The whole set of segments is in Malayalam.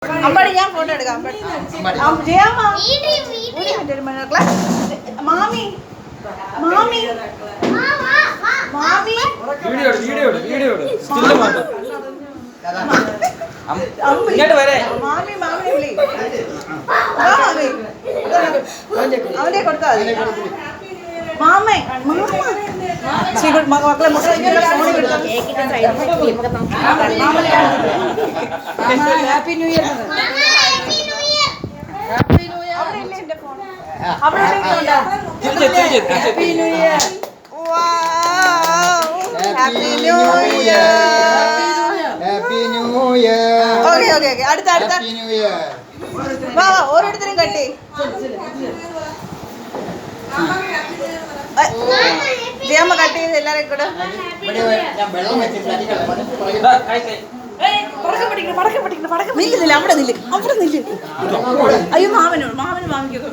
അമ്പാടി ഞാൻ ഫോട്ടോ എടുക്കാം. മാമി മാമി മാമി മാമി മാമിനെ വിളി. അവനെ കൊടുത്താ മാമേ മക്കളെ ഹാപ്പി ന്യൂ ഇയർ. അവിടെ happy new year. Happy new year. Happy new year. Okay okay okay അടുത്ത അടുത്ത വാ വാ ഓരോരുത്തരും കട്ടി. ജിയമ്മ കട്ട് ചെയ്ത് എല്ലാവരെയും കൂടെ നില്ലുന്നില്ല. അവിടെ നില്ല് അവിടെ നില്ല്. അയ്യോ മാമനോട് മാമിക്കൊക്കെ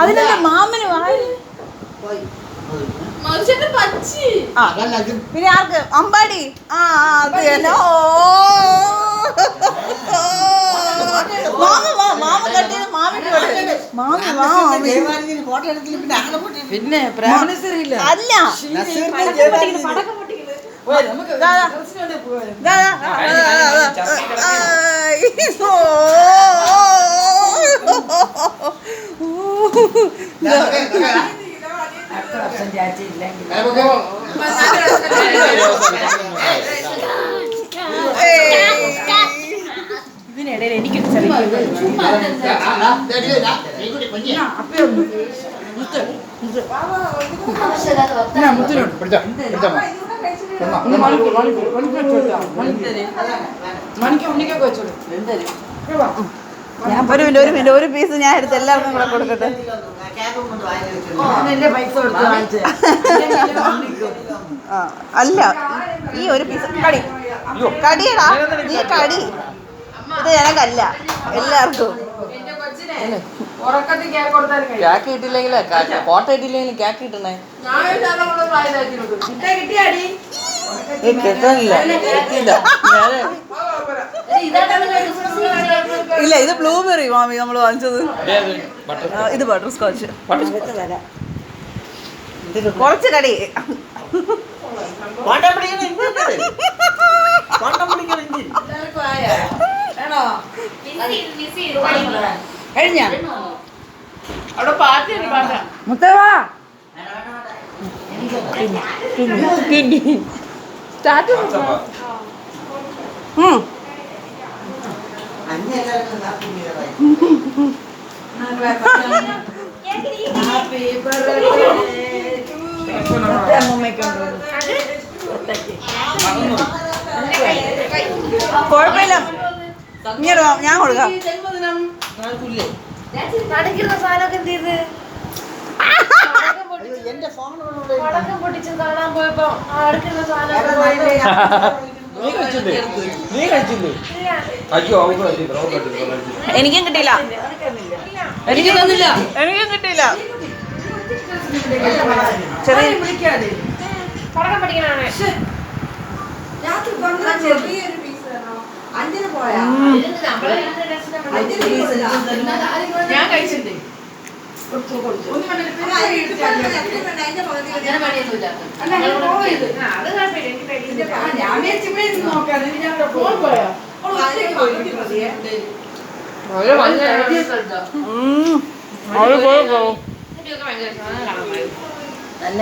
അതിനെന്താ മാമന് പിന്നെ ആർക്ക് അമ്പാടി ആ അത് തന്നെ. മാമ കട്ടിയത് മാമിക്ക് മാമി പിന്നെ അല്ല ഇതിനിടയിൽ എനിക്കൊരു ചെറിയ ഒരു പീസ് ഞാൻ എടുത്ത് എല്ലാവർക്കും കൂടെ കൊടുക്കട്ടെ. അല്ല ഈ ഒരു പീസ് കടി കടിയടാ നീ കടി. ഇത് ഞങ്ങൾക്കല്ല എല്ലാവർക്കും. കേക്ക് കിട്ടില്ലെങ്കിൽ ഫോട്ടോ കിട്ടിയില്ലെങ്കിൽ കേക്ക് കിട്ടണേ. ഇല്ല ഇത് ബ്ലൂബെറി മാമി നമ്മൾ വാങ്ങിച്ചത്. ഇത് ബട്ടർ സ്കോച്ച്. കുറച്ച് കടി കഴിഞ്ഞ മുത്തവാ കുഴപ്പമില്ല ഇങ്ങനെ ഞാൻ കൊടുക്കാം. എനിക്കും കിട്ടിയില്ല. എനിക്കും തന്നില്ല. എനിക്കും കിട്ടിയില്ല. ചെറിയ ഞാൻ കഴിച്ചിട്ടുണ്ട്. നല്ല